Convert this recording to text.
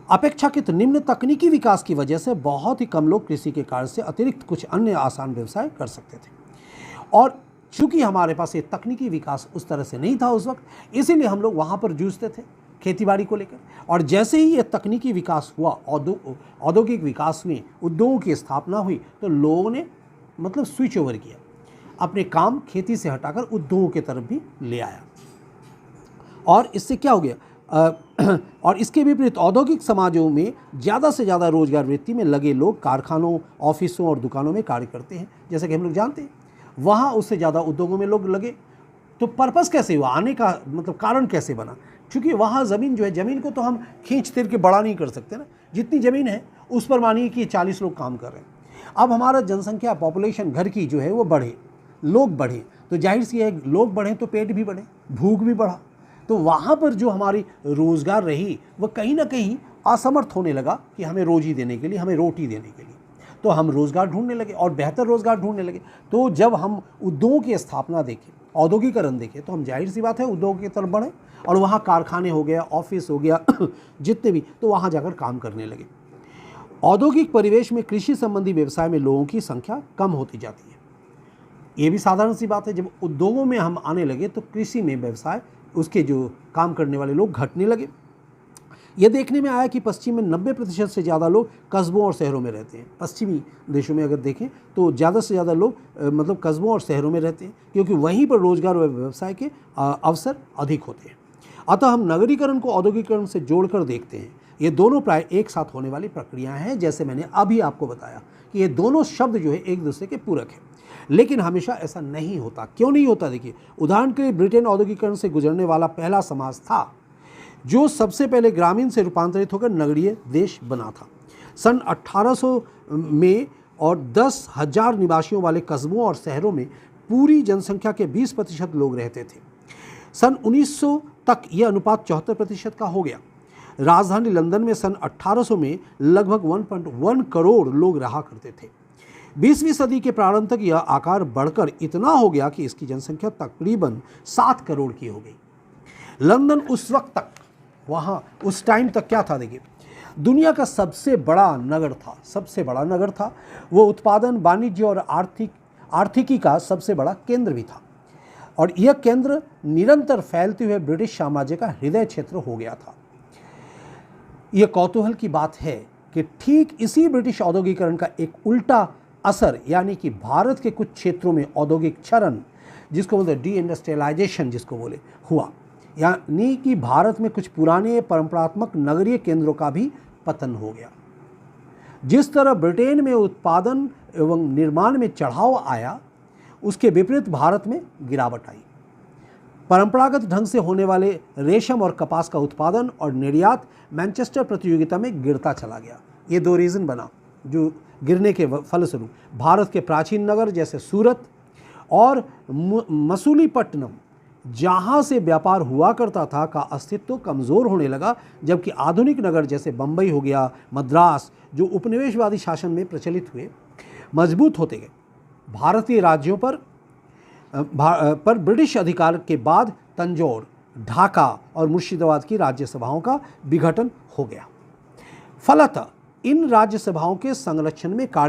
अपेक्षाकृत निम्न तकनीकी विकास की वजह से बहुत ही कम लोग कृषि के कार्य से अतिरिक्त कुछ अन्य आसान व्यवसाय कर सकते थे। और चूंकि हमारे पास ये तकनीकी विकास उस तरह से नहीं था उस वक्त, इसीलिए हम लोग वहाँ पर जूझते थे खेतीबाड़ी को लेकर। और जैसे ही ये तकनीकी विकास हुआ, औद्योगिक विकास हुए, उद्योगों की स्थापना हुई, तो लोगों ने मतलब स्विच ओवर किया, अपने काम खेती से हटाकर उद्योगों की तरफ भी ले आया। और इससे क्या हो गया, और इसके विपरीत औद्योगिक समाजों में ज़्यादा से ज़्यादा रोजगार वृत्ति में लगे लोग कारखानों, ऑफिसों और दुकानों में कार्य करते हैं, जैसे कि हम लोग जानते हैं। वहाँ उससे ज़्यादा उद्योगों में लोग लगे। तो पर्पस कैसे हुआ, आने का मतलब कारण कैसे बना? क्योंकि वहाँ ज़मीन जो है, ज़मीन को तो हम खींच तिर के बड़ा नहीं कर सकते ना। जितनी ज़मीन है उस पर मानिए कि 40 लोग काम कर रहे हैं। अब हमारा जनसंख्या, पॉपुलेशन घर की जो है वो बढ़े, लोग बढ़े, तो जाहिर सी है लोग बढ़े तो पेट भी बढ़े, भूख भी बढ़ा। तो वहाँ पर जो हमारी रोज़गार रही वह कहीं ना कहीं असमर्थ होने लगा कि हमें रोजी देने के लिए, हमें रोटी देने के लिए। तो हम रोज़गार ढूंढने लगे और बेहतर रोज़गार ढूंढने लगे। तो जब हम उद्योगों की स्थापना देखें, औद्योगिकरण देखें, तो हम जाहिर सी बात है उद्योग की तरफ बढ़े और वहाँ कारखाने हो गया, ऑफिस हो गया जितने भी, तो वहाँ जाकर काम करने लगे। औद्योगिक परिवेश में कृषि संबंधी व्यवसाय में लोगों की संख्या कम होती जाती है। ये भी साधारण सी बात है, जब उद्योगों में हम आने लगे तो कृषि में व्यवसाय, उसके जो काम करने वाले लोग घटने लगे। यह देखने में आया कि पश्चिम में 90% से ज़्यादा लोग कस्बों और शहरों में रहते हैं। पश्चिमी देशों में अगर देखें तो ज़्यादा से ज़्यादा लोग मतलब कस्बों और शहरों में रहते हैं, क्योंकि वहीं पर रोजगार व व्यवसाय के अवसर अधिक होते हैं। अतः हम नगरीकरण को औद्योगिकरण से जोड़कर देखते हैं। ये दोनों प्राय एक साथ होने वाली प्रक्रियाएँ हैं, जैसे मैंने अभी आपको बताया कि ये दोनों शब्द जो है एक दूसरे के पूरक हैं। लेकिन हमेशा ऐसा नहीं होता। क्यों नहीं होता? देखिए, उदाहरण के लिए ब्रिटेन औद्योगिकरण से गुजरने वाला पहला समाज था जो सबसे पहले ग्रामीण से रूपांतरित होकर नगरीय देश बना था। सन 1800 में और 10,000 निवासियों वाले कस्बों और शहरों में पूरी जनसंख्या के 20% लोग रहते थे। सन 1900 तक यह अनुपात 74% का हो गया। राजधानी लंदन में सन 1800 में लगभग 1.1 करोड़ लोग रहा करते थे। 20वीं सदी के प्रारंभ तक यह आकार बढ़कर इतना हो गया कि इसकी जनसंख्या तकरीबन 7 करोड़ की हो गई। लंदन उस वक्त तक, वहाँ उस टाइम तक क्या था? देखिए, दुनिया का सबसे बड़ा नगर था, सबसे बड़ा नगर था। वो उत्पादन, वाणिज्य और आर्थिकी का सबसे बड़ा केंद्र भी था। और यह केंद्र निरंतर फैलते हुए ब्रिटिश साम्राज्य का हृदय क्षेत्र हो गया था। यह कौतूहल की बात है कि ठीक इसी ब्रिटिश औद्योगिकरण का एक उल्टा असर, यानी कि भारत के कुछ क्षेत्रों में औद्योगिक क्षरण, जिसको बोलते हैं डी इंडस्ट्रियलाइजेशन जिसको बोले, हुआ। यानी कि भारत में कुछ पुराने परंपरात्मक नगरीय केंद्रों का भी पतन हो गया। जिस तरह ब्रिटेन में उत्पादन एवं निर्माण में चढ़ाव आया, उसके विपरीत भारत में गिरावट आई। परंपरागत ढंग से होने वाले रेशम और कपास का उत्पादन और निर्यात मैनचेस्टर प्रतियोगिता में गिरता चला गया। ये दो रीज़न बना जो गिरने के फलस्वरूप भारत के प्राचीन नगर जैसे सूरत और मसूलीपट्टनम, जहाँ से व्यापार हुआ करता था, का अस्तित्व कमज़ोर होने लगा, जबकि आधुनिक नगर जैसे बम्बई हो गया, मद्रास, जो उपनिवेशवादी शासन में प्रचलित हुए, मजबूत होते गए। भारतीय राज्यों पर ब्रिटिश अधिकार के बाद तंजौर, ढाका और मुर्शिदाबाद की राज्यसभाओं का विघटन हो गया। फलतः इन राज्यसभाओं के संरक्षण में कार्य